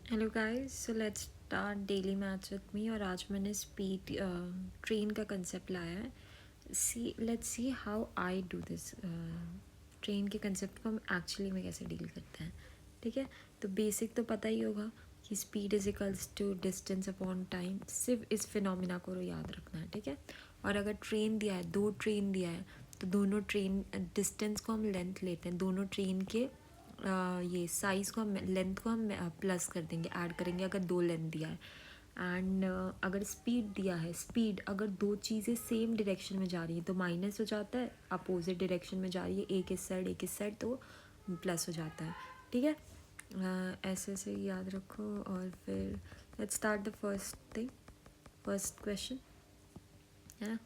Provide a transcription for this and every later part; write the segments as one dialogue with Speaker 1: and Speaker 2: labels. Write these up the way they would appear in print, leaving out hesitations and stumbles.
Speaker 1: Hello guys, so let's start daily maths with me. और आज मैंने स्पीड ट्रेन का कंसेप्ट लाया है। Let's see how I do this. Train के कंसेप्ट को हम एक्चुअली में कैसे डील करते हैं। ठीक है, तो बेसिक तो पता ही होगा कि speed is equals to distance upon time. सिर्फ इस फिनोमिना को याद रखना है, ठीक है। और अगर ट्रेन दिया है, दो ट्रेन दिया है, तो दोनों ट्रेन डिस्टेंस को हम लेंथ लेते हैं, दोनों ट्रेन के ये साइज़ को हम लेंथ को हम प्लस कर देंगे, ऐड करेंगे अगर दो लेंथ दिया है। एंड अगर स्पीड दिया है, स्पीड अगर दो चीज़ें सेम डायरेक्शन में जा रही हैं तो माइनस हो जाता है, अपोजिट डायरेक्शन में जा रही है एक इस साइड एक इस साइड तो प्लस हो जाता है। ठीक है, ऐसे ऐसे याद रखो। और फिर let's start the first thing, first question है ना।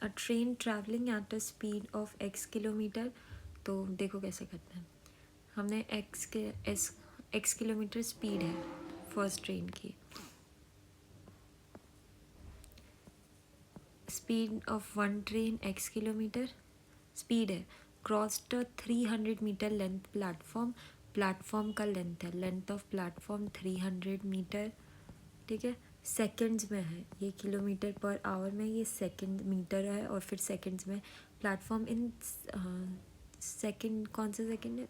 Speaker 1: A train travelling at a speed of x kilometre. तो देखो कैसे करते हैं। हमने एक्स किलोमीटर स्पीड है फर्स्ट ट्रेन की, speed of one train x kilometre speed है। Crossed 300 metre length platform, platform का लेंथ है, लेंथ ऑफ प्लेटफॉर्म 300 मीटर। ठीक है, सेकंड्स में है, ये किलोमीटर पर आवर में, ये सेकंड मीटर है और फिर सेकंड्स में। प्लेटफॉर्म इन सेकंड, कौन सा सेकंड है,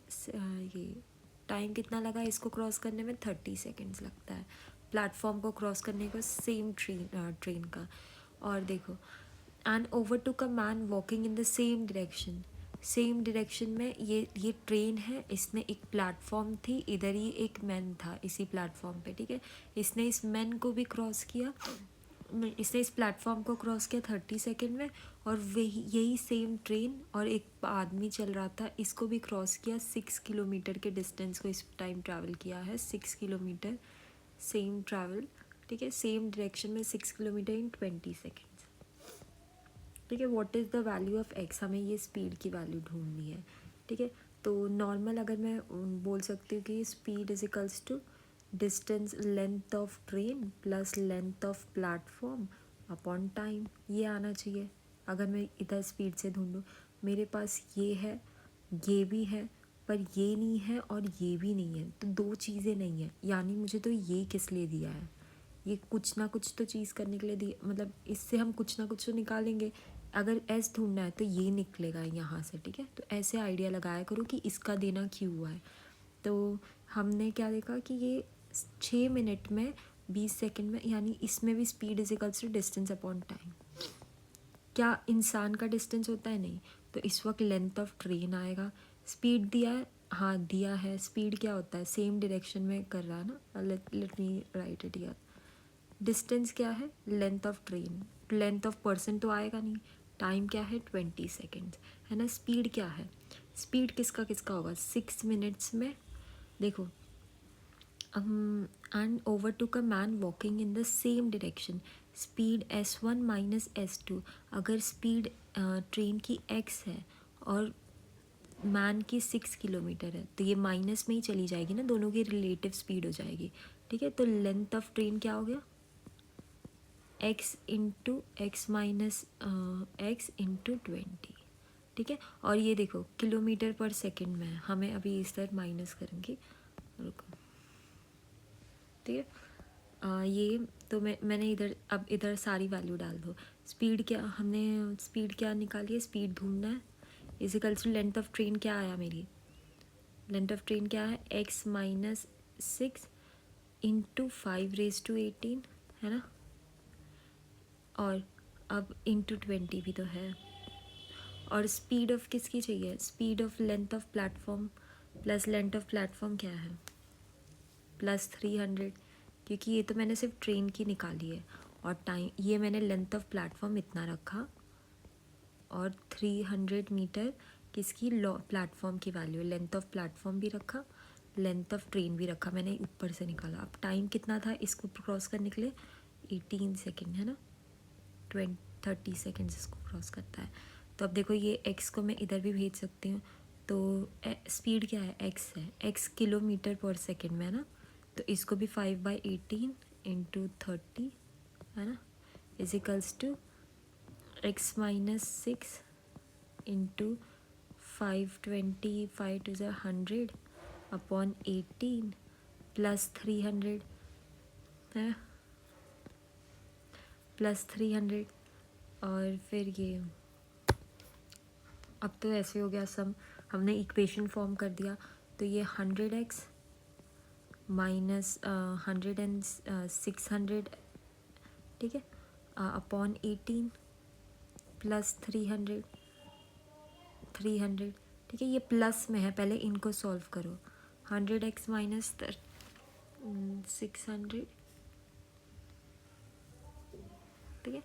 Speaker 1: ये टाइम कितना लगा इसको क्रॉस करने में, 30 सेकेंड्स लगता है प्लेटफॉर्म को क्रॉस करने को, सेम ट्रेन का। और देखो, and over took a man walking in the same direction, same direction में ये ट्रेन है, इसने एक प्लेटफॉर्म थी, इधर ही एक मैन था इसी प्लेटफॉर्म पे। ठीक है, इसने इस मैन को भी क्रॉस किया, इसने इस प्लेटफॉर्म को क्रॉस किया 30 सेकेंड में। और वही यही सेम ट्रेन और एक आदमी चल रहा था, इसको भी क्रॉस किया, 6 किलोमीटर के डिस्टेंस को इस टाइम ट्रैवल किया है, 6 किलोमीटर सेम ट्रैवल। ठीक है, सेम डायरेक्शन में 6 किलोमीटर इन 20 सेकेंड्स। ठीक है, what is the value of x, हमें ये स्पीड की वैल्यू ढूंढनी है। ठीक है, तो नॉर्मल अगर मैं बोल सकती हूँ कि speed is equals to distance length of train plus length of platform upon time, ये आना चाहिए। अगर मैं इधर स्पीड से ढूंढूँ, मेरे पास ये है, ये भी है, पर ये नहीं है और ये भी नहीं है, तो दो चीज़ें नहीं है, यानी मुझे तो ये किस लिए दिया है, ये कुछ ना कुछ तो चीज़ करने के लिए दी, मतलब इससे हम कुछ ना कुछ तो निकालेंगे। अगर एस ढूंढना है तो ये निकलेगा यहाँ से। ठीक है, तो ऐसे आइडिया लगाया करो कि इसका देना क्यों हुआ है। तो हमने क्या देखा कि ये 6 मिनट में 20 सेकेंड में, यानी इसमें भी speed is equals to distance upon time. क्या इंसान का डिस्टेंस होता है? नहीं, तो इस वक्त लेंथ ऑफ ट्रेन आएगा। स्पीड दिया है, हाँ दिया है, स्पीड क्या होता है, सेम डायरेक्शन में कर रहा है ना, let me right it here. Distance क्या है, length of train, length of person तो आएगा नहीं। टाइम क्या है, 20 सेकेंड्स, है ना। स्पीड क्या है, स्पीड किसका किसका होगा, 6 मिनट्स में। देखो, and over took a man walking in the same direction, speed S1 minus S2। अगर स्पीड ट्रेन की x है और मैन की 6 किलोमीटर है, तो ये माइनस में ही चली जाएगी ना, दोनों की रिलेटिव स्पीड हो जाएगी। ठीक है, तो लेंथ ऑफ ट्रेन क्या हो गया, x into x minus x into 20। ठीक है, और ये देखो किलोमीटर पर सेकंड में है, हमें अभी इस तरह माइनस करेंगे, रुको। ठीक है, ये तो मैंने इधर, अब इधर सारी वैल्यू डाल दो। स्पीड क्या, हमने स्पीड क्या निकाली है, स्पीड ढूंढना है, equals to length of train क्या आया मेरी, लेंथ ऑफ ट्रेन क्या है, x minus 6 into 5 raise to 18, है ना। और अब इंटू 20 भी तो है। और स्पीड ऑफ किसकी चाहिए, speed of length of platform plus length of platform क्या है, प्लस 300, क्योंकि ये तो मैंने सिर्फ ट्रेन की निकाली है। और टाइम, ये मैंने लेंथ ऑफ प्लेटफॉर्म इतना रखा, और 300 मीटर किसकी, प्लेटफॉर्म की वैल्यू, लेंथ ऑफ प्लेटफॉर्म भी रखा, लेंथ ऑफ ट्रेन भी रखा, मैंने ऊपर से निकाला। अब टाइम कितना था इसको क्रॉस करने के लिए, 18 सेकेंड, है ना। 30 सेकेंड्स इसको क्रॉस करता है। तो अब देखो, ये एक्स को मैं इधर भी भेज सकती हूँ, तो स्पीड क्या है, एक्स है, एक्स किलोमीटर पर सेकेंड में है ना, तो इसको भी 5/18 इंटू 30, है ना, equals to x minus 6 into 520, 5 to 100 upon 18 plus 300 है, प्लस 300, और फिर ये अब तो ऐसे हो गया सम, हमने इक्वेशन फॉर्म कर दिया। तो ये 100x माइनस 600, ठीक है, अपॉन 18 प्लस 300, ठीक है, ये प्लस में है, पहले इनको सॉल्व करो। 100x माइनस 600, ठीक है,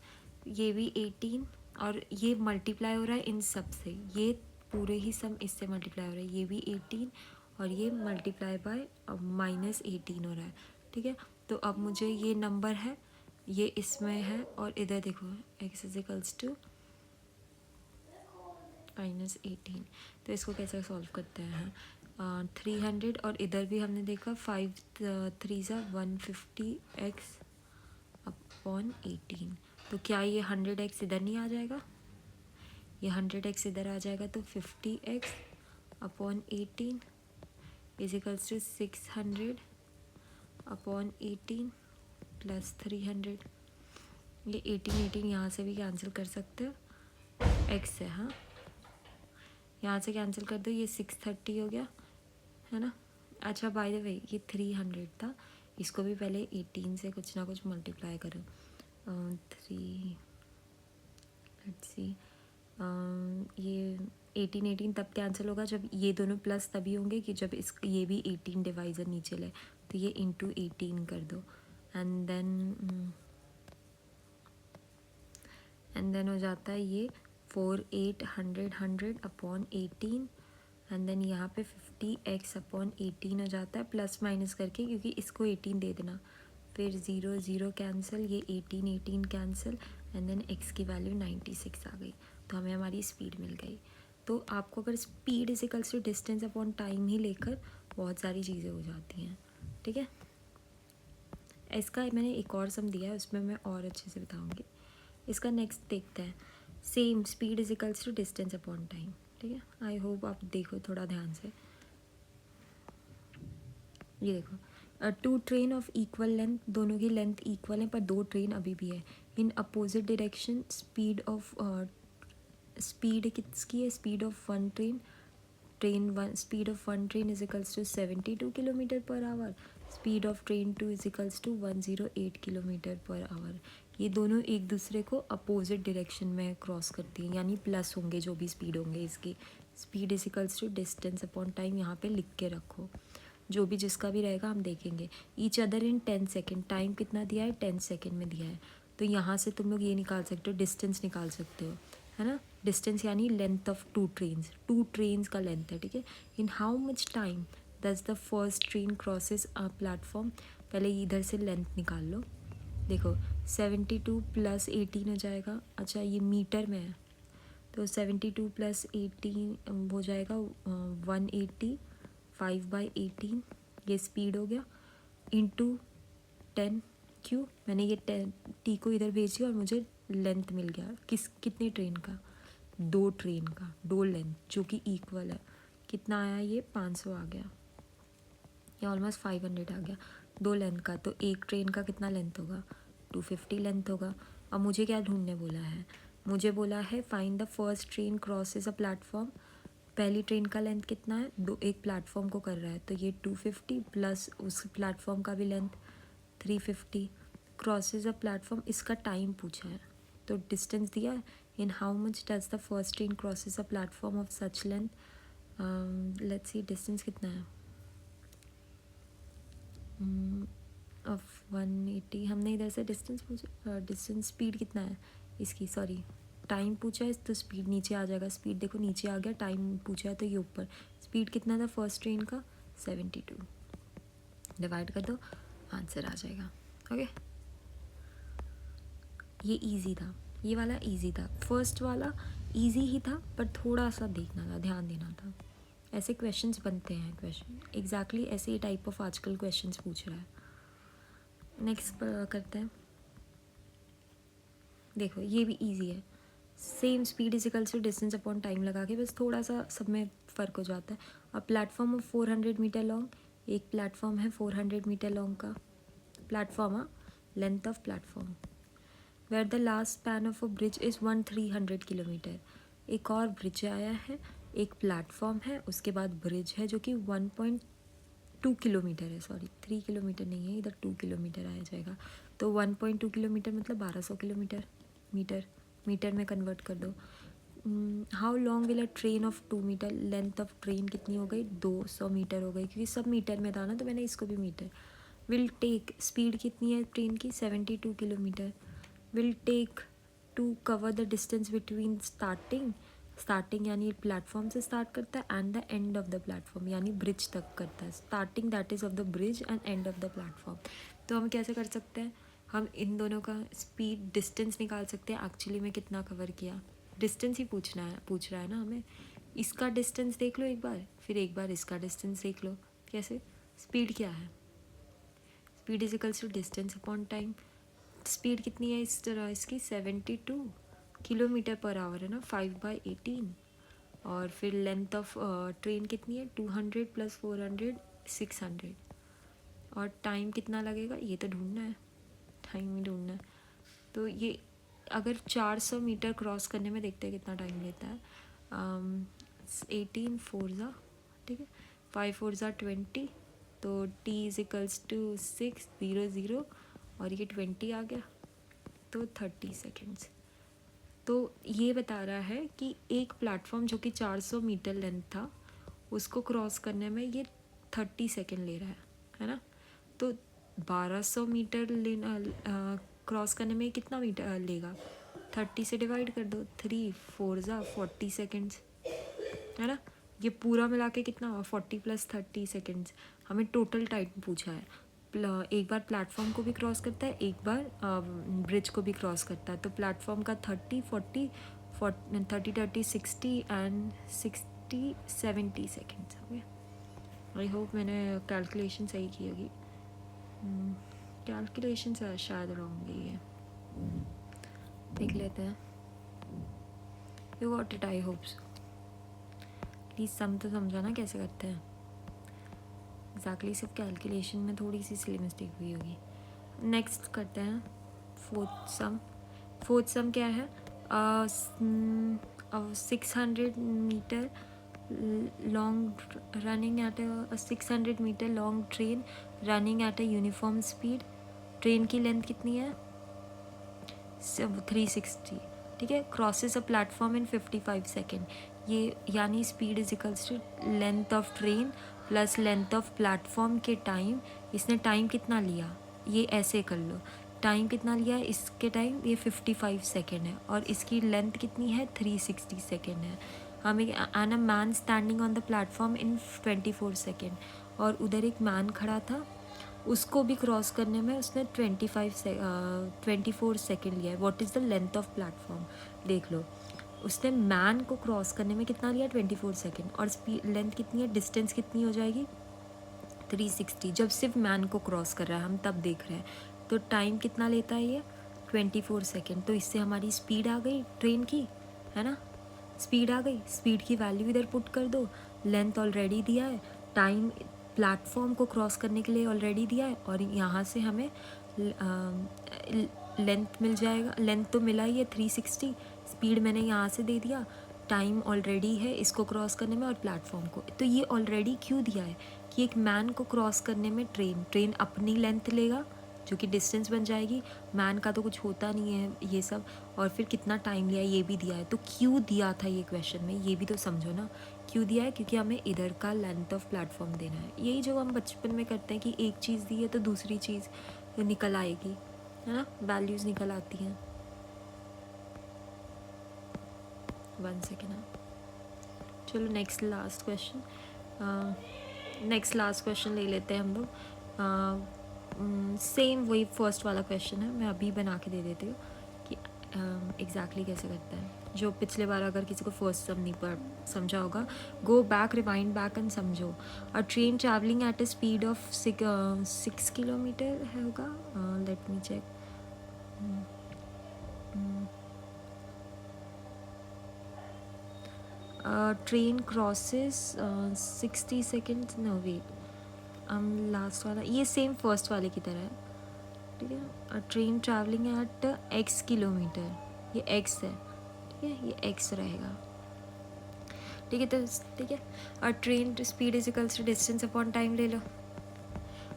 Speaker 1: ये भी 18, और ये मल्टीप्लाई हो रहा है इन सब से, ये पूरे ही सम इससे मल्टीप्लाई हो रहा है, ये भी 18 और ये मल्टीप्लाई बाय माइनस 18 हो रहा है, ठीक है। तो अब मुझे ये नंबर है, ये इसमें है, और इधर देखो x इजिकल्स टू -18। तो इसको कैसे सॉल्व करते हैं? 300, और इधर भी हमने देखा 5 3 150x अपॉन 18। तो क्या ये 100x इधर नहीं आ जाएगा? ये 100x इधर आ जाएगा, तो 50x upon 18 equals to 600 upon 18 plus 300। ये 18 यहाँ से भी कैंसिल कर सकते हो, x से, हाँ, यहाँ से कैंसिल कर दो, ये 630 हो गया, है ना। अच्छा, बाय द वे ये 300 था, इसको भी पहले 18 से कुछ ना कुछ मल्टीप्लाई करो। 3 लेट्स सी, ये 18 तब कैंसिल होगा जब ये दोनों प्लस तभी होंगे कि जब इस ये भी 18 डिवाइज़र नीचे ले, तो ये इंटू 18 कर दो, एंड देन हो जाता है ये 4 8 100 अपॉन 18, एंड देन यहाँ पे 50x अपॉन 18 हो जाता है, प्लस माइनस करके, क्योंकि इसको 18 दे देना, फिर 0 0 कैंसिल, ये 18 कैंसिल, एंड देन x की वैल्यू 96 आ गई। तो हमें हमारी स्पीड मिल गई। तो आपको अगर speed इजिकल्स to distance upon time ही लेकर बहुत सारी चीज़ें हो जाती हैं, ठीक है। इसका मैंने एक और सम दिया है, उसमें मैं और अच्छे से बताऊँगी। इसका नेक्स्ट देखते हैं, same speed इजिकल्स to distance upon time, ठीक है। आई होप आप देखो थोड़ा ध्यान से। ये देखो, 2 ट्रेन ऑफ इक्वल लेंथ, दोनों की लेंथ इक्वल है पर 2 ट्रेन अभी भी है, इन अपोजिट डायरेक्शन, स्पीड किसकी है? Speed of one train, speed of one train is equals to 72 kilometre per hour, speed of train 2 is equals to 108 kilometre per hour. ये दोनों एक दूसरे को अपोजिट डायरेक्शन में क्रॉस करती हैं, यानी प्लस होंगे जो भी स्पीड होंगे इसकी। Speed is equals to distance upon time, यहाँ पे लिख के रखो, जो भी जिसका भी रहेगा हम देखेंगे। Each other in 10 second, time कितना दिया है? 10 सेकेंड में दिया है। तो यहाँ से तुम लोग ये निकाल सकते हो, डिस्टेंस निकाल सकते हो, है ना। डिस्टेंस यानी लेंथ ऑफ 2 ट्रेन्स का लेंथ है, ठीक है। इन हाउ मच टाइम दस the first train crosses a platform, पहले इधर से लेंथ निकाल लो। देखो 72 प्लस 18 हो जाएगा, अच्छा ये मीटर में है, तो 72 प्लस 18 हो जाएगा 180, 5/18, ये स्पीड हो गया, इंटू 10। क्यों? मैंने ये 10 टी को इधर भेज दिया और मुझे लेंथ मिल गया, कितने ट्रेन का? 2 ट्रेन का, 2 लेंथ जो कि इक्वल है। कितना आया? ये 500 आ गया, ये ऑलमोस्ट 500 आ गया 2 लेंथ का। तो एक ट्रेन का कितना लेंथ होगा? 250 लेंथ होगा। अब मुझे क्या ढूंढने बोला है? मुझे बोला है find the first train crosses a platform, पहली ट्रेन का लेंथ कितना है? एक प्लेटफॉर्म को कर रहा है, तो ये 250 प्लस उस प्लेटफॉर्म का भी लेंथ 350, क्रॉसेस अ प्लेटफॉर्म, इसका टाइम पूछा है, तो डिस्टेंस दिया है, in how much does the first train crosses a platform of such length. Let's see distance कितना है ऑफ 180, हमने इधर से डिस्टेंस पूछा, डिस्टेंस स्पीड कितना है इसकी, सॉरी टाइम पूछा है, तो स्पीड नीचे आ जाएगा, स्पीड देखो नीचे आ गया, टाइम पूछा है तो ये ऊपर। स्पीड कितना था फर्स्ट ट्रेन का? 72, डिवाइड कर दो, आंसर आ जाएगा। ओके, ये इजी था, ये वाला इजी था, फर्स्ट वाला इजी ही था पर थोड़ा सा देखना था, ध्यान देना था। ऐसे क्वेश्चंस बनते हैं, क्वेश्चन एग्जैक्टली ऐसे ही टाइप ऑफ आजकल क्वेश्चंस पूछ रहा है। नेक्स्ट करते हैं, देखो ये भी इजी है, same speed is equals to distance upon time लगा के, बस थोड़ा सा सब में फ़र्क हो जाता है। A platform of 400 metre long एक प्लेटफॉर्म है 400 मीटर लॉन्ग का platform, length of platform. Where the last span of a bridge is 300 kilometre. एक और ब्रिज आया है, एक प्लेटफॉर्म है, उसके बाद ब्रिज है जो कि 1.2 किलोमीटर है, सॉरी 3 किलोमीटर नहीं है, इधर 2 किलोमीटर आया जाएगा। तो 1.2 किलोमीटर मतलब 1200 किलोमीटर, मीटर में कन्वर्ट कर दो। How long will a train of 2 metre, length of train कितनी हो गई, 200 मीटर हो गई, क्योंकि सब मीटर में था ना तो मैंने इसको भी मीटर। विल टेक, स्पीड कितनी है ट्रेन की, 72 kilometre. Will take to cover the distance between starting यानी प्लेटफॉर्म से स्टार्ट करता है and the end of the platform यानी ब्रिज तक करता है। Starting that is of the bridge and end of the platform. तो हम कैसे कर सकते हैं, हम इन दोनों का स्पीड डिस्टेंस निकाल सकते हैं, एक्चुअली में कितना कवर किया, डिस्टेंस ही पूछ रहा है ना हमें। इसका डिस्टेंस देख लो एक बार, फिर एक बार इसका डिस्टेंस देख लो। कैसे, स्पीड क्या है, speed is equals to distance upon time. Speed कितनी है इस तरह इसकी, 72 किलोमीटर पर आवर है ना, 5/18। और फिर लेंथ ऑफ ट्रेन कितनी है, 200 + 400 600। और टाइम कितना लगेगा ये तो ढूंढना है, टाइम ही ढूंढना है। तो ये अगर 400 मीटर क्रॉस करने में देखते हैं कितना टाइम लेता है। 18 4 ज़ा, ठीक है, 5 4 ज़ा 20, तो t इज इक्वल्स टू 6 0 0 और ये 20 आ गया, तो 30 सेकेंड्स। तो ये बता रहा है कि एक प्लेटफॉर्म जो कि 400 मीटर लेंथ था उसको क्रॉस करने में ये 30 सेकेंड ले रहा है ना। तो 1200 मीटर लेना क्रॉस करने में कितना मीटर लेगा, 30 से डिवाइड कर दो, 3 4 ज़ा 40 सेकेंड्स है ना। ये पूरा मिला के कितना हुआ, 40 + 30 सेकेंड्स। हमें टोटल टाइम पूछा है, एक बार प्लेटफॉर्म को भी क्रॉस करता है, एक बार ब्रिज को भी क्रॉस करता है। तो प्लेटफॉर्म का 30 40 30 60 एंड 60 70 सेकेंड्स हो गया। आई होप मैंने कैलकुलेशन सही की होगी, कैलकुलेशन शायद रॉन्ग गई है, देख लेते हैं। You got it, I hope so. Please सम तो समझाना कैसे करते हैं एग्जैक्टली, सिर्फ कैलकुलेशन में थोड़ी सी सिली मिस्टेक हुई होगी। नेक्स्ट करते हैं फोर्थ सम क्या है, 600 metre long running at 600 metre long train running at a uniform speed. Train की लेंथ कितनी है, 360, ठीक है, crosses a platform in 55 second. ये यानी speed is equals to length of train plus length of platform के टाइम। इसने time कितना लिया, ये ऐसे कर लो, टाइम कितना लिया है इसके टाइम, ये 55 सेकेंड है, और इसकी लेंथ कितनी है, 360 सेकेंड है। हमें and a man standing on the platform in 24 second, और उधर एक मैन खड़ा था, उसको भी क्रॉस करने में उसने 24 सेकेंड लिया है। What is the length of platform, देख लो, उसने मैन को क्रॉस करने में कितना लिया, 24 सेकेंड, और स्पीड लेंथ कितनी है, डिस्टेंस कितनी हो जाएगी, 360। जब सिर्फ मैन को क्रॉस कर रहा है हम तब देख रहे हैं, तो टाइम कितना लेता है ये, 24 सेकेंड। तो इससे हमारी स्पीड आ गई ट्रेन की, है ना, स्पीड आ गई। स्पीड की वैल्यू इधर पुट कर दो, लेंथ ऑलरेडी दिया है, टाइम प्लेटफॉर्म को क्रॉस करने के लिए ऑलरेडी दिया है, और यहाँ से हमें लेंथ मिल जाएगा, लेंथ तो मिला ही है 360, स्पीड मैंने यहाँ से दे दिया, टाइम ऑलरेडी है इसको क्रॉस करने में और प्लेटफॉर्म को। तो ये ऑलरेडी क्यों दिया है कि एक मैन को क्रॉस करने में ट्रेन अपनी लेंथ लेगा जो कि डिस्टेंस बन जाएगी, मैन का तो कुछ होता नहीं है ये सब, और फिर कितना टाइम लिया ये भी दिया है। तो क्यों दिया था ये क्वेश्चन में, ये भी तो समझो ना, क्यों दिया है, क्योंकि हमें इधर का लेंथ ऑफ प्लेटफॉर्म देना है। यही जो हम बचपन में करते हैं कि एक चीज़ दी है तो दूसरी चीज़ निकल आएगी, है ना, वैल्यूज़ निकल आती हैं। 1 सेकेंड, चलो नेक्स्ट लास्ट क्वेश्चन ले लेते हैं हम लोग। सेम वही फर्स्ट वाला क्वेश्चन है, मैं अभी बना के दे देती हूँ कि एग्जैक्टली कैसे करते हैं। जो पिछले बार अगर किसी को फर्स्ट सम नहीं पढ़ समझा होगा, go back, rewind back and समझो। A train travelling at a speed of 6 kilometre है होगा, let me check. Train crosses 60 seconds, no wait, हम लास्ट वाला ये सेम फर्स्ट वाले की तरह है, ठीक है। A train travelling eight x kilometre, ये x है, ठीक है, ये x रहेगा, ठीक है। तो ठीक है, a train speed is equals to distance upon time ले लो।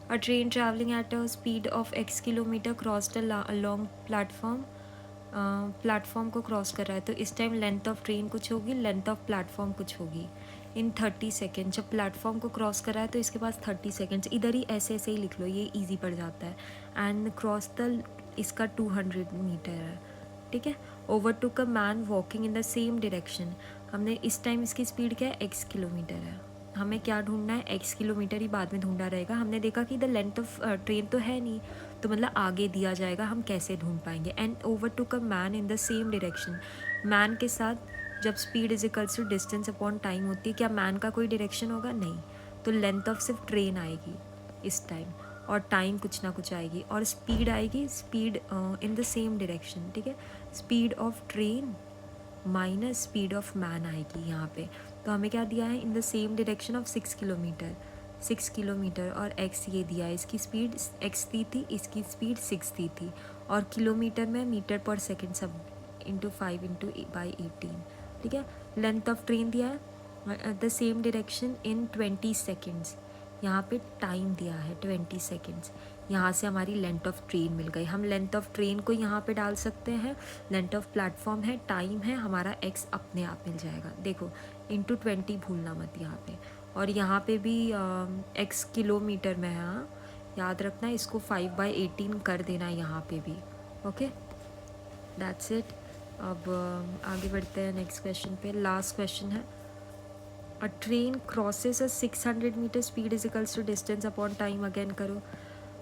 Speaker 1: A train travelling at a speed of x kilometre crossed a long platform, platform को क्रॉस कर रहा है, तो इस टाइम लेंथ ऑफ ट्रेन कुछ होगी, लेंथ ऑफ प्लेटफॉर्म कुछ होगी इन 30 सेकेंड। जब प्लेटफॉर्म को क्रॉस कर रहा है तो इसके पास 30 सेकेंड्स, इधर ही ऐसे ऐसे ही लिख लो, ये इजी पड़ जाता है। एंड क्रॉस द इसका 200 मीटर है, ठीक है। Over took a man walking in the same direction, हमने इस टाइम इसकी स्पीड क्या है, x किलोमीटर है, हमें क्या ढूंढना है, x किलोमीटर ही बाद में ढूंढा रहेगा। हमने देखा कि द लेंथ ऑफ ट्रेन तो है नहीं, तो मतलब आगे दिया जाएगा, हम कैसे ढूंढ पाएंगे। And over took a man in the same direction, man के साथ जब speed is equals to distance upon time होती है, क्या मैन का कोई डायरेक्शन होगा, नहीं, तो लेंथ ऑफ सिर्फ ट्रेन आएगी इस टाइम, और टाइम कुछ ना कुछ आएगी, और स्पीड आएगी, speed in the same direction, ठीक है। Speed of train minus speed of man आएगी यहाँ पे। तो हमें क्या दिया है, इन the same direction of 6 kilometre, 6 kilometre, और x ये दिया है, इसकी स्पीड x दी थी, इसकी स्पीड 6 दी थी, और किलोमीटर में मीटर पर सेकेंड सब इंटू 5 इंटू बाई 18, ठीक है। लेंथ ऑफ ट्रेन दिया है the same direction in 20 seconds, यहाँ पे टाइम दिया है 20 सेकेंड्स, यहाँ से हमारी लेंथ ऑफ ट्रेन मिल गई। हम लेंथ ऑफ ट्रेन को यहाँ पे डाल सकते हैं, लेंथ ऑफ प्लेटफॉर्म है, टाइम है, हमारा x अपने आप मिल जाएगा, देखो इंटू 20 भूलना मत यहाँ पे, और यहाँ पे भी x किलोमीटर में है, हाँ याद रखना, इसको 5/18 कर देना यहाँ पे भी, ओके, दैट्स इट। अब आगे बढ़ते हैं नेक्स्ट क्वेश्चन पे, लास्ट क्वेश्चन है, a train crosses a 600 metre speed is equals to distance upon time, again करो।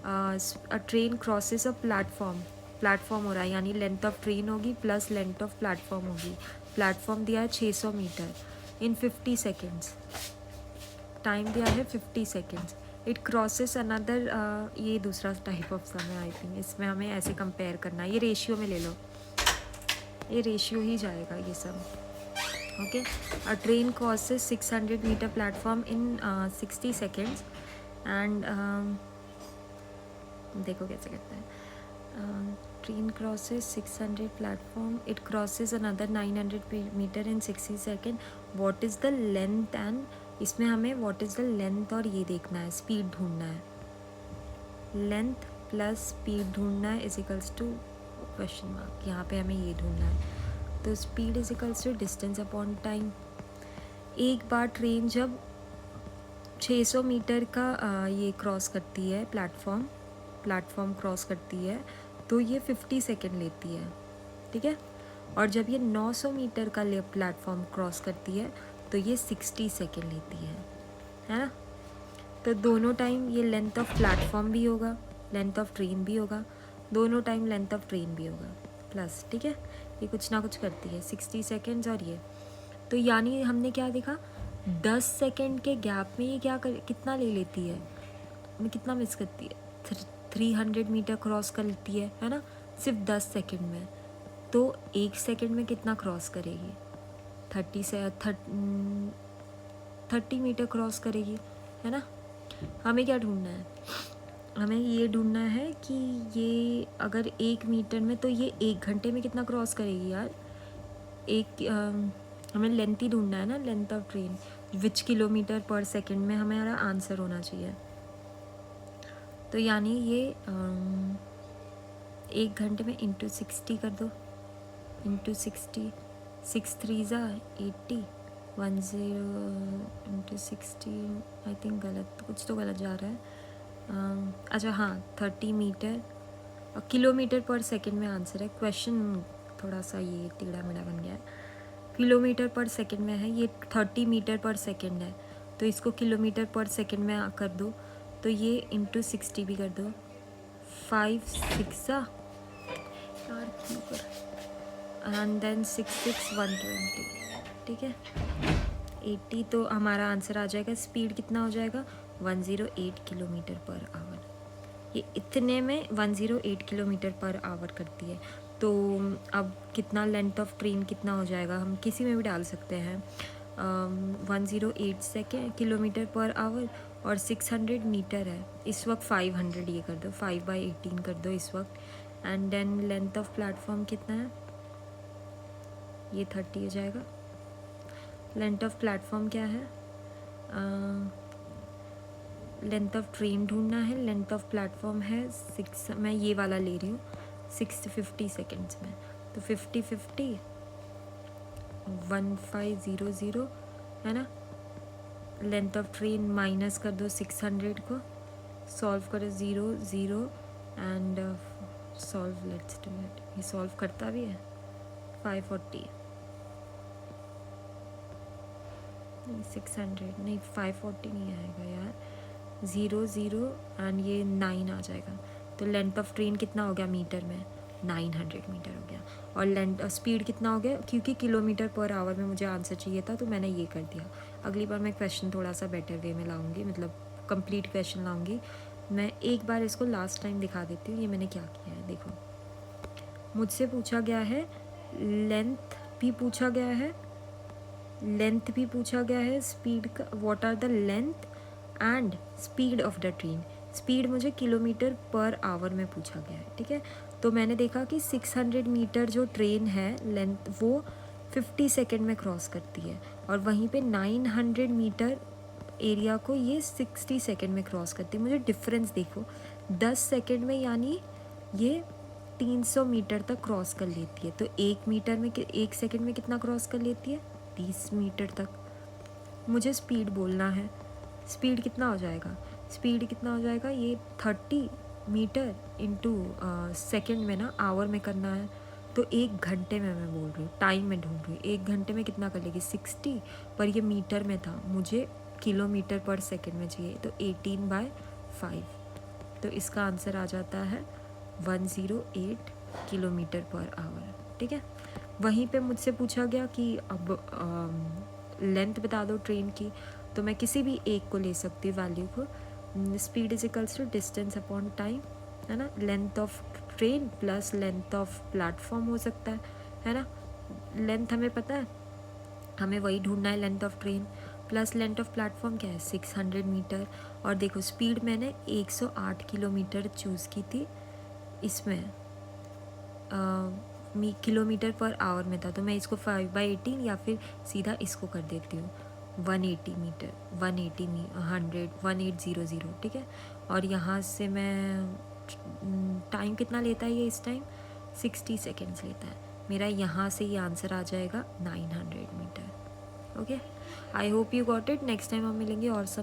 Speaker 1: A train crosses a platform, platform हो रहा है, यानी लेंथ ऑफ ट्रेन होगी प्लस लेंथ ऑफ प्लेटफॉर्म होगी, प्लेटफॉर्म दिया है 600 मीटर इन 50 सेकेंड्स, टाइम दिया है 50 सेकेंड्स। इट क्रॉसेस अनदर, ये दूसरा टाइप ऑफ सम है आई थिंक, इसमें हमें ऐसे कंपेयर करना है, ये रेशियो में ले लो, ये रेशियो ही जाएगा ये सब, okay. A train crosses 600 metre platform in 60 seconds, and देखो कैसे करते हैं, train crosses 600 platform, it crosses another 900 metre in 60 second, what is the length, and इसमें हमें व्हाट इज़ द लेंथ और ये देखना है, स्पीड ढूंढना है, लेंथ प्लस स्पीड ढूंढना है is equals to question mark, यहाँ पे हमें ये ढूंढना है। तो speed is equals to distance upon time. एक बार ट्रेन जब 600 मीटर का ये क्रॉस करती है, प्लेटफॉर्म क्रॉस करती है, तो ये 50 सेकेंड लेती है, ठीक है। और जब ये 900 मीटर का प्लेटफॉर्म क्रॉस करती है तो ये 60 सेकेंड लेती है ना। तो दोनों टाइम ये लेंथ ऑफ प्लेटफॉर्म भी होगा, लेंथ ऑफ ट्रेन भी होगा, दोनों टाइम लेंथ ऑफ ट्रेन भी होगा प्लस, ठीक है। ये कुछ ना कुछ करती है 60 सेकेंड्स, और ये तो यानी हमने क्या देखा, 10 सेकेंड के गैप में ये कितना ले लेती है, कितना मिस करती है, 300 मीटर क्रॉस कर लेती है ना, सिर्फ 10 सेकेंड में। तो 1 सेकेंड में कितना क्रॉस करेगी, 30 मीटर क्रॉस करेगी, है ना। हमें क्या ढूंढना है, हमें ये ढूंढना है कि ये अगर 1 मीटर में, तो ये 1 घंटे में कितना क्रॉस करेगी यार, हमें लेंथ ही ढूंढना है ना, length of train, which kilometre पर सेकेंड में हमारा आंसर होना चाहिए। तो यानी ये 1 घंटे में इंटू 60 कर दो, इंटू 60, 6 3 ज़ा 80, 10 इंटू 60, आई थिंक गलत, कुछ तो गलत जा रहा है, अच्छा हाँ 30 मीटर, किलोमीटर पर सेकंड में आंसर है, क्वेश्चन थोड़ा सा ये टेढ़ा मेढ़ा बन गया है, किलोमीटर पर सेकंड में है, ये 30 मीटर पर सेकंड है, तो इसको किलोमीटर पर सेकंड में कर दो, तो ये इंटू 60 भी कर दो, 5 6 यार क्यों कर, एंड देन 6 6 120, ठीक है 80, तो हमारा आंसर आ जाएगा, स्पीड कितना हो जाएगा 108 किलोमीटर पर आवर, ये इतने में 108 किलोमीटर पर आवर करती है। तो अब कितना लेंथ ऑफ ट्रेन कितना हो जाएगा, हम किसी में भी डाल सकते हैं, 108 किलोमीटर पर आवर, और 600 मीटर है इस वक्त। 500 ये कर दो, 5/18 कर दो इस वक्त। And then length of platform कितना है, ये 30 हो जाएगा। लेंथ ऑफ प्लेटफॉर्म क्या है, लेंथ ऑफ ट्रेन ढूंढना है। लेंथ ऑफ प्लेटफॉर्म है 6, मैं ये वाला ले रही हूँ 650 सेकेंड्स में। तो 50 1500 है ना। लेंथ ऑफ ट्रेन माइनस कर दो 600 को, सॉल्व करो 0 0 and solve, let's do it. ये सॉल्व करता भी है 540 नहीं, 600 नहीं, 540 नहीं आएगा यार, 0 0 एंड ये 9 आ जाएगा। तो लेंथ ऑफ ट्रेन कितना हो गया मीटर में, 900 मीटर हो गया। और लेंथ स्पीड कितना हो गया, क्योंकि किलोमीटर पर आवर में मुझे आंसर चाहिए था तो मैंने ये कर दिया। अगली बार मैं क्वेश्चन थोड़ा सा बेटर वे में लाऊंगी, मतलब कंप्लीट क्वेश्चन लाऊंगी। मैं एक बार इसको लास्ट टाइम दिखा देती हूँ, ये मैंने क्या किया है। देखो, मुझसे पूछा गया है लेंथ भी पूछा गया है, लेंथ भी पूछा गया है, स्पीड का, what are the length and speed of the train. Speed मुझे किलोमीटर पर आवर में पूछा गया है, ठीक है। तो मैंने देखा कि 600 मीटर जो ट्रेन है लेंथ, वो 50 सेकेंड में क्रॉस करती है, और वहीं पे 900 मीटर एरिया को ये 60 सेकेंड में क्रॉस करती है। मुझे डिफरेंस देखो, 10 सेकेंड में, यानी ये 300 मीटर तक क्रॉस कर लेती है। तो 1 मीटर में, 1 सेकेंड में कितना क्रॉस कर लेती है, 30 मीटर तक। मुझे स्पीड बोलना है, स्पीड कितना हो जाएगा, स्पीड कितना हो जाएगा, ये 30 मीटर इंटू सेकेंड में ना, आवर में करना है। तो 1 घंटे में मैं बोल रही हूँ, टाइम में ढूंढ रही हूँ, 1 घंटे में कितना कर लेगी 60, पर ये मीटर में था, मुझे किलोमीटर पर सेकेंड में चाहिए। तो 18/5, तो इसका आंसर आ जाता है 108 किलोमीटर पर आवर, ठीक है। वहीं पे मुझसे पूछा गया कि अब लेंथ बता दो ट्रेन की, तो मैं किसी भी एक को ले सकती हूँ वैल्यू को। Speed is equals to distance upon time, है ना। Length of train plus length of platform हो सकता है ना। लेंथ हमें पता है, हमें वही ढूंढना है, length of train plus length of platform क्या है 600 मीटर। और देखो स्पीड मैंने 108 किलोमीटर चूज़ की थी, इसमें किलोमीटर पर आवर में था, तो मैं इसको 5/18 या फिर सीधा इसको कर देती हूँ 180 मीटर, 1800, ठीक है। और यहाँ से मैं टाइम कितना लेता है ये, इस टाइम 60 सेकेंड्स लेता है मेरा। यहाँ से ये आंसर आ जाएगा 900 metre. Okay, I hope you got it. Next time हम मिलेंगे और सब